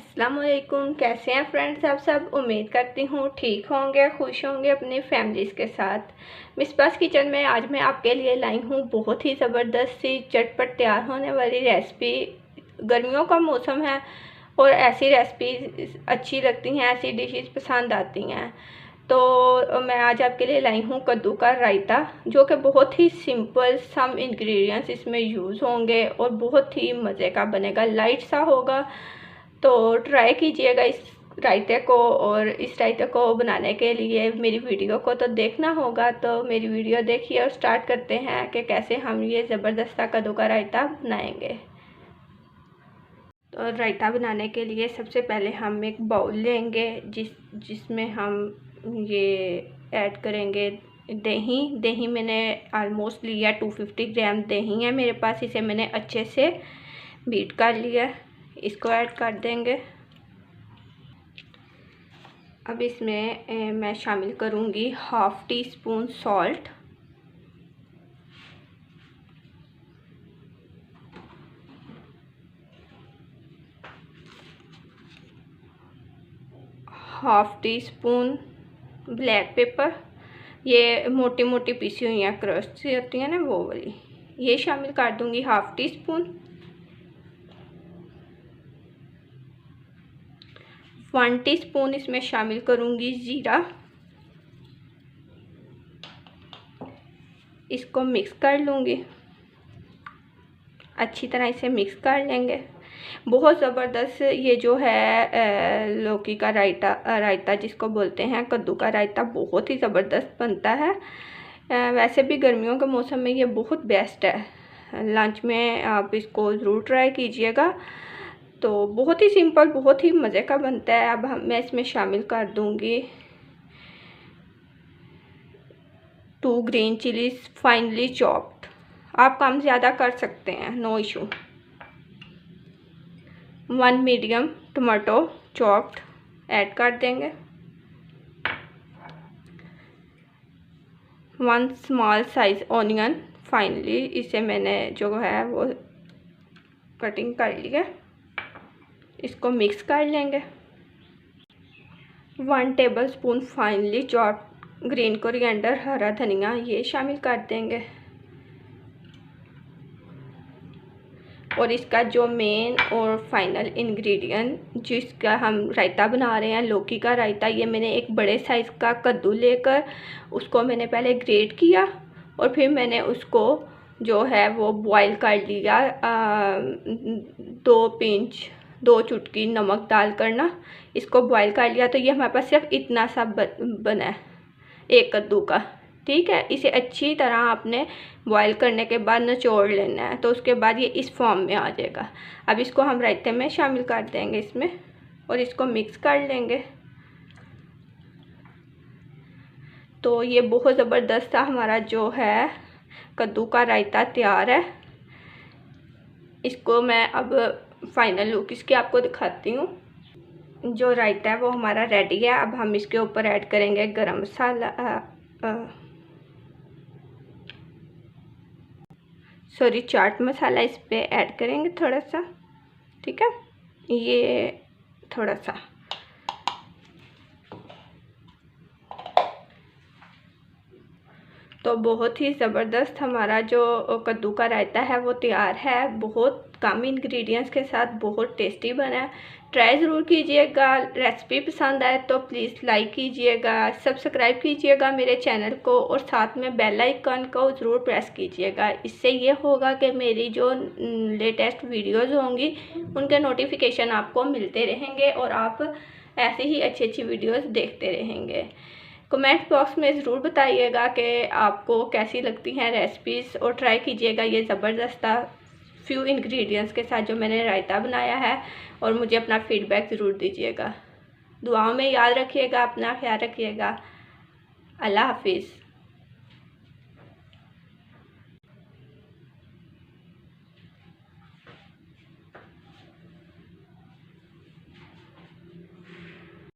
अस्सलाम वालेकुम। कैसे हैं फ्रेंड्स आप सब। उम्मीद करती हूँ ठीक होंगे, खुश होंगे अपनी फैमिलीज़ के साथ। मिसबास किचन में आज मैं आपके लिए लाई हूँ बहुत ही ज़बरदस्त सी झटपट तैयार होने वाली रेसिपी। गर्मियों का मौसम है और ऐसी रेसिपी अच्छी लगती हैं, ऐसी डिशेस पसंद आती हैं। तो मैं आज आपके लिए लाई हूँ कद्दू का रायता, जो कि बहुत ही सिंपल सम इंग्रेडिएंट्स इसमें यूज़ होंगे और बहुत ही मज़े का बनेगा, लाइट सा होगा। तो ट्राई कीजिएगा इस रायते को। और इस रायते को बनाने के लिए मेरी वीडियो को तो देखना होगा, तो मेरी वीडियो देखिए और स्टार्ट करते हैं कि कैसे हम ये ज़बरदस्त कद्दू का रायता बनाएंगे। तो रायता बनाने के लिए सबसे पहले हम एक बाउल लेंगे जिसमें हम ये ऐड करेंगे दही मैंने ऑलमोस्ट लिया 250 ग्राम दही है मेरे पास। इसे मैंने अच्छे से बीट कर लिया, इसको ऐड कर देंगे। अब इसमें मैं शामिल करूँगी half tea spoon salt, half tea spoon black pepper, ये मोटी मोटी पीसी हुई हैं क्रस्ट सी होती है ना वो वाली, ये शामिल कर दूँगी हाफ़ टी स्पून। 1 टीस्पून इसमें शामिल करूँगी ज़ीरा, इसको मिक्स कर लूँगी, अच्छी तरह इसे मिक्स कर लेंगे। बहुत ज़बरदस्त ये जो है लौकी का रायता जिसको बोलते हैं कद्दू का रायता, बहुत ही ज़बरदस्त बनता है। वैसे भी गर्मियों के मौसम में ये बहुत बेस्ट है, लंच में आप इसको ज़रूर ट्राई कीजिएगा। तो बहुत ही सिंपल, बहुत ही मज़े का बनता है। अब मैं इसमें शामिल कर दूँगी 2 ग्रीन चिलीज़ फाइनली चॉप्ड, आप कम ज़्यादा कर सकते हैं, no issue. 1 medium tomato chopped add कर देंगे। 1 स्मॉल साइज़ ऑनियन फाइनली, इसे मैंने जो है वो कटिंग कर लिया, इसको मिक्स कर लेंगे। 1 tablespoon finally chopped green coriander हरा धनिया, ये शामिल कर देंगे। और इसका जो मेन और फाइनल इंग्रेडिएंट जिसका हम रायता बना रहे हैं, लौकी का रायता, ये मैंने एक बड़े साइज़ का कद्दू लेकर उसको मैंने पहले ग्रेट किया और फिर मैंने उसको जो है वो बॉईल कर लिया। 2 चुटकी नमक डाल कर ना इसको बॉईल कर लिया। तो ये हमारे पास सिर्फ इतना सा बना है एक कद्दू का, ठीक है। इसे अच्छी तरह आपने बॉईल करने के बाद निचोड़ लेना है, तो उसके बाद ये इस फॉर्म में आ जाएगा। अब इसको हम रायते में शामिल कर देंगे इसमें और इसको मिक्स कर लेंगे। तो ये बहुत ज़बरदस्त हमारा जो है कद्दू का रायता तैयार है। इसको मैं अब फाइनल लुक इसकी आपको दिखाती हूँ। जो रायता है वो हमारा रेडी है। अब हम इसके ऊपर ऐड करेंगे गरम मसाला, चाट मसाला इस पे ऐड करेंगे थोड़ा सा, ठीक है, ये थोड़ा सा। तो बहुत ही ज़बरदस्त हमारा जो कद्दू का रायता है वो तैयार है, बहुत कम इंग्रेडिएंट्स के साथ बहुत टेस्टी बना है। ट्राई ज़रूर कीजिएगा। रेसिपी पसंद आए तो प्लीज़ लाइक कीजिएगा, सब्सक्राइब कीजिएगा मेरे चैनल को और साथ में बेल आइकन को ज़रूर प्रेस कीजिएगा। इससे ये होगा कि मेरी जो लेटेस्ट वीडियोज़ होंगी उनके नोटिफिकेशन आपको मिलते रहेंगे और आप ऐसे ही अच्छी अच्छी वीडियोज़ देखते रहेंगे। कमेंट बॉक्स में ज़रूर बताइएगा कि आपको कैसी लगती हैं रेसिपीज़ और ट्राई कीजिएगा ये ज़बरदस्त फ्यू इंग्रेडिएंट्स के साथ जो मैंने रायता बनाया है और मुझे अपना फीडबैक ज़रूर दीजिएगा। दुआओं में याद रखिएगा, अपना ख्याल रखिएगा। अल्लाह हाफिज़।